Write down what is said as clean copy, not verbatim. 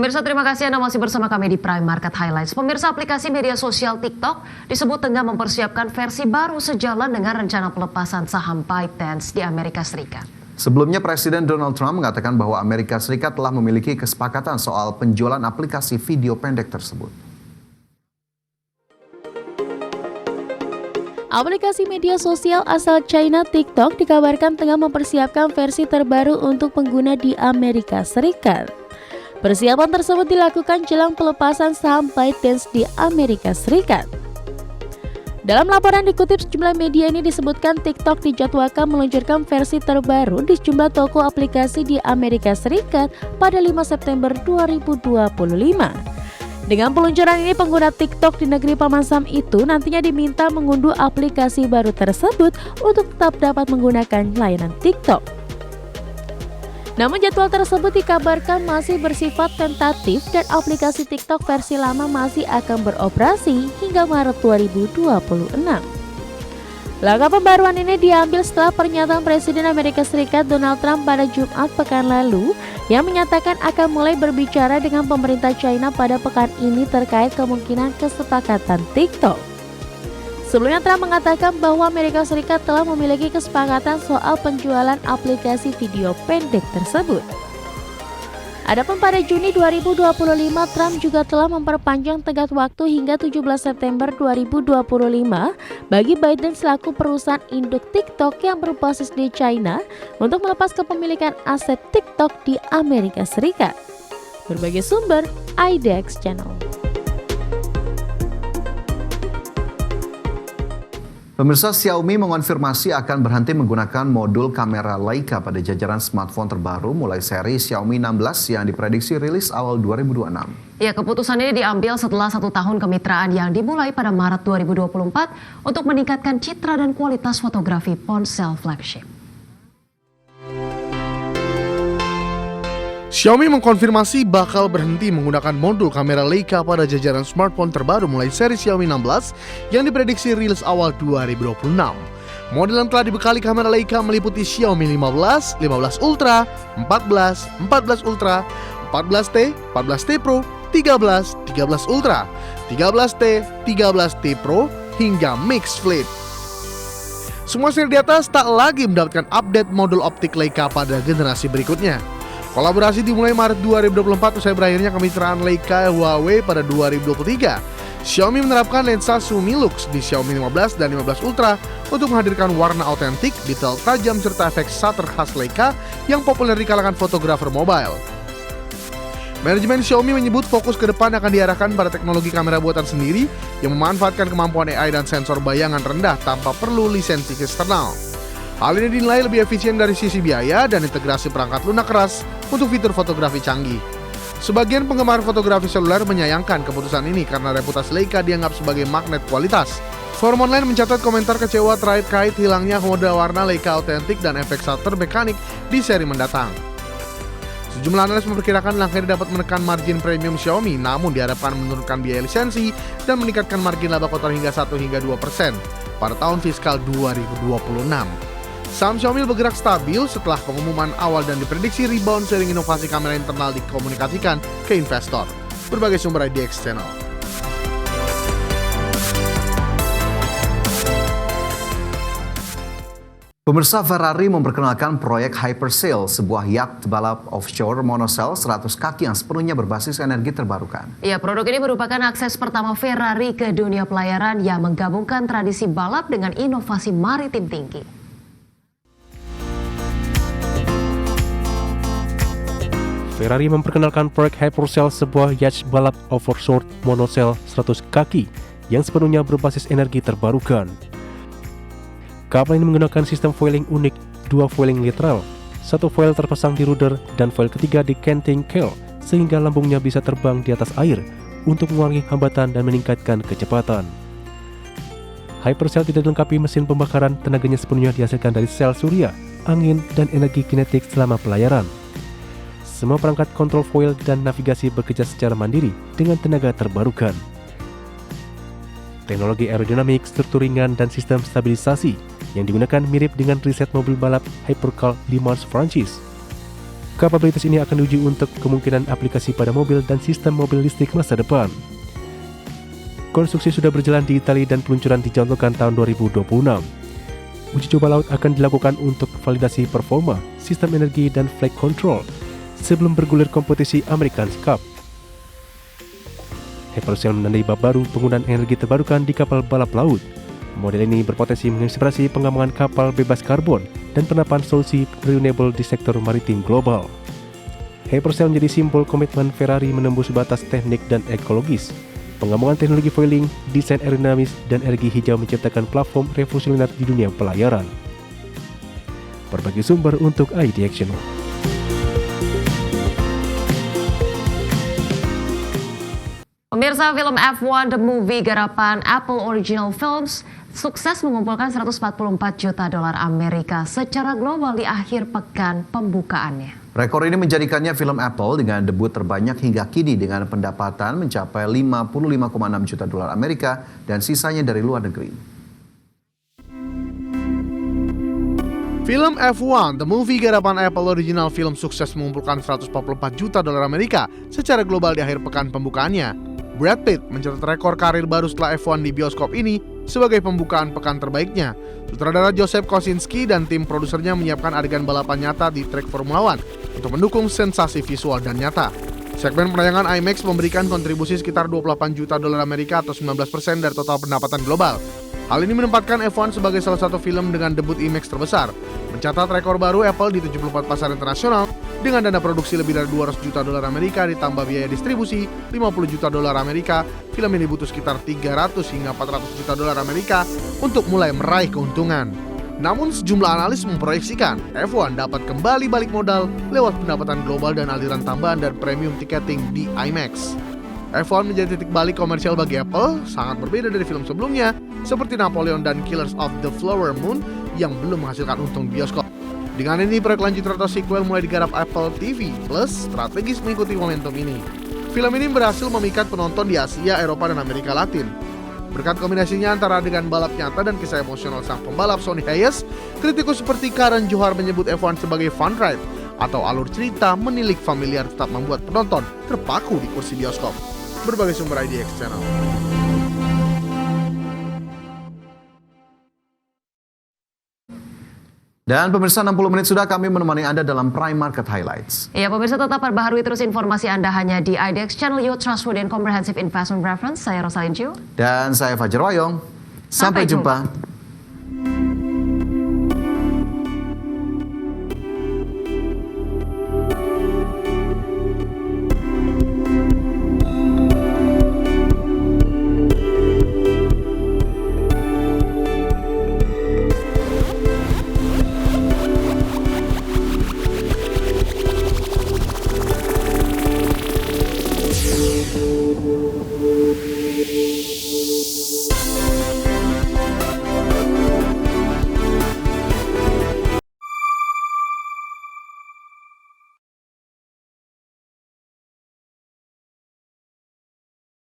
Pemirsa, terima kasih Anda masih bersama kami di Prime Market Highlights. Pemirsa, aplikasi media sosial TikTok disebut tengah mempersiapkan versi baru sejalan dengan rencana pelepasan saham ByteDance di Amerika Serikat. Sebelumnya Presiden Donald Trump mengatakan bahwa Amerika Serikat telah memiliki kesepakatan soal penjualan aplikasi video pendek tersebut. Aplikasi media sosial asal China TikTok dikabarkan tengah mempersiapkan versi terbaru untuk pengguna di Amerika Serikat. Persiapan tersebut dilakukan jelang pelepasan saham ByteDance di Amerika Serikat. Dalam laporan dikutip sejumlah media ini disebutkan TikTok dijadwalkan meluncurkan versi terbaru di sejumlah toko aplikasi di Amerika Serikat pada 5 September 2025. Dengan peluncuran ini, pengguna TikTok di negeri Paman Sam itu nantinya diminta mengunduh aplikasi baru tersebut untuk tetap dapat menggunakan layanan TikTok. Namun jadwal tersebut dikabarkan masih bersifat tentatif dan aplikasi TikTok versi lama masih akan beroperasi hingga Maret 2026. Langkah pembaruan ini diambil setelah pernyataan Presiden Amerika Serikat Donald Trump pada Jumat pekan lalu yang menyatakan akan mulai berbicara dengan pemerintah China pada pekan ini terkait kemungkinan kesepakatan TikTok. Sebelumnya Trump mengatakan bahwa Amerika Serikat telah memiliki kesepakatan soal penjualan aplikasi video pendek tersebut. Adapun pada Juni 2025, Trump juga telah memperpanjang tenggat waktu hingga 17 September 2025 bagi ByteDance selaku perusahaan induk TikTok yang berbasis di China untuk melepas kepemilikan aset TikTok di Amerika Serikat. Berbagai sumber, IDX Channel. Pemirsa, Xiaomi mengonfirmasi akan berhenti menggunakan modul kamera Leica pada jajaran smartphone terbaru mulai seri Xiaomi 16 yang diprediksi rilis awal 2026. Ya, keputusan ini diambil setelah 1 tahun kemitraan yang dimulai pada Maret 2024 untuk meningkatkan citra dan kualitas fotografi ponsel flagship. Xiaomi mengkonfirmasi bakal berhenti menggunakan modul kamera Leica pada jajaran smartphone terbaru mulai seri Xiaomi 16 yang diprediksi rilis awal 2026. Model yang telah dibekali kamera Leica meliputi Xiaomi 15, 15 Ultra, 14, 14 Ultra, 14T, 14T Pro, 13, 13 Ultra, 13T, 13T Pro, hingga Mix Flip. Semua seri di atas tak lagi mendapatkan update modul optik Leica pada generasi berikutnya. Kolaborasi dimulai Maret 2024 usai berakhirnya kemitraan Leica Huawei pada 2023. Xiaomi menerapkan lensa Sumilux di Xiaomi 15 dan 15 Ultra untuk menghadirkan warna autentik, detail tajam serta efek shutter khas Leica yang populer di kalangan fotografer mobile. Manajemen Xiaomi menyebut fokus ke depan akan diarahkan pada teknologi kamera buatan sendiri yang memanfaatkan kemampuan AI dan sensor bayangan rendah tanpa perlu lisensi eksternal. Hal ini dinilai lebih efisien dari sisi biaya dan integrasi perangkat lunak keras untuk fitur fotografi canggih. Sebagian penggemar fotografi seluler menyayangkan keputusan ini karena reputasi Leica dianggap sebagai magnet kualitas. Forum online mencatat komentar kecewa terkait hilangnya mode warna Leica autentik dan efek shutter mekanik di seri mendatang. Sejumlah analis memperkirakan langkah ini dapat menekan margin premium Xiaomi, namun diharapkan menurunkan biaya lisensi dan meningkatkan margin laba kotor hingga 1-2% pada tahun fiskal 2026. Saham Xiaomi bergerak stabil setelah pengumuman awal dan diprediksi rebound seiring inovasi kamera internal dikomunikasikan ke investor. Berbagai sumber IDX Channel. Pemirsa, Ferrari memperkenalkan proyek Hypersail, sebuah yacht balap offshore monosail 100 kaki yang sepenuhnya berbasis energi terbarukan. Ya, produk ini merupakan akses pertama Ferrari ke dunia pelayaran yang menggabungkan tradisi balap dengan inovasi maritim tinggi. Ferrari memperkenalkan proyek Hypersail, sebuah yacht balap offshore monosail 100 kaki yang sepenuhnya berbasis energi terbarukan. Kapal ini menggunakan sistem foiling unik, 2 foiling lateral, 1 foil terpasang di rudder dan foil ketiga di canting keel, sehingga lambungnya bisa terbang di atas air untuk mengurangi hambatan dan meningkatkan kecepatan. Hypersail tidak dilengkapi mesin pembakaran, tenaganya sepenuhnya dihasilkan dari sel surya, angin, dan energi kinetik selama pelayaran. Semua perangkat kontrol foil dan navigasi bekerja secara mandiri dengan tenaga terbarukan. Teknologi aerodinamik, struktur ringan, dan sistem stabilisasi yang digunakan mirip dengan riset mobil balap Hypercar Le Mans Franchise. Kapabilitas ini akan diuji untuk kemungkinan aplikasi pada mobil dan sistem mobil listrik masa depan. Konstruksi sudah berjalan di Italia dan peluncuran dijadwalkan tahun 2026. Uji coba laut akan dilakukan untuk validasi performa, sistem energi, dan flight control sebelum bergulir kompetisi American Cup. Hyperscale menandai bab baru penggunaan energi terbarukan di kapal balap laut. Model ini berpotensi menginspirasi pengembangan kapal bebas karbon dan penerapan solusi renewable di sektor maritim global. Hyperscale menjadi simbol komitmen Ferrari menembus batas teknik dan ekologis. Pengembangan teknologi foiling, desain aerodinamis, dan energi hijau menciptakan platform revolusioner di dunia pelayaran. Berbagai sumber untuk IDX Channel. Pemirsa, film F1 The Movie garapan Apple Original Films sukses mengumpulkan 144 juta dolar Amerika secara global di akhir pekan pembukaannya. Rekor ini menjadikannya film Apple dengan debut terbanyak hingga kini dengan pendapatan mencapai 55,6 juta dolar Amerika dan sisanya dari luar negeri. Film F1 The Movie garapan Apple Original Film sukses mengumpulkan 144 juta dolar Amerika secara global di akhir pekan pembukaannya. Brad Pitt mencatat rekor karir baru setelah F1 di bioskop ini sebagai pembukaan pekan terbaiknya. Sutradara Joseph Kosinski dan tim produsernya menyiapkan adegan balapan nyata di trek Formula One untuk mendukung sensasi visual dan nyata. Segmen penayangan IMAX memberikan kontribusi sekitar 28 juta dolar Amerika atau 19% dari total pendapatan global. Hal ini menempatkan F1 sebagai salah satu film dengan debut IMAX terbesar. Mencatat rekor baru Apple di 74 pasar internasional dengan dana produksi lebih dari 200 juta dolar Amerika ditambah biaya distribusi 50 juta dolar Amerika. Film ini butuh sekitar 300 hingga 400 juta dolar Amerika untuk mulai meraih keuntungan. Namun sejumlah analis memproyeksikan F1 dapat kembali balik modal lewat pendapatan global dan aliran tambahan dan premium tiketing di IMAX. F1 menjadi titik balik komersial bagi Apple, sangat berbeda dari film sebelumnya seperti Napoleon dan Killers of the Flower Moon yang belum menghasilkan untung bioskop. Dengan ini, proyek lanjutan atau sequel mulai digarap Apple TV Plus strategis mengikuti momentum ini. Film ini berhasil memikat penonton di Asia, Eropa, dan Amerika Latin. Berkat kombinasinya antara adegan balap nyata dan kisah emosional sang pembalap Sonny Hayes, kritikus seperti Karan Johar menyebut F1 sebagai fun ride atau alur cerita menilik familiar tetap membuat penonton terpaku di kursi bioskop. Berbagai sumber IDX Channel. Dan pemirsa, 60 menit sudah kami menemani Anda dalam Prime Market Highlights. Ya, pemirsa, tetap perbaharui terus informasi Anda hanya di IDX Channel, Your Trustworthy and Comprehensive Investment Reference. Saya Rosalyn Chiu. Dan saya Fajar Wayong. Sampai jumpa.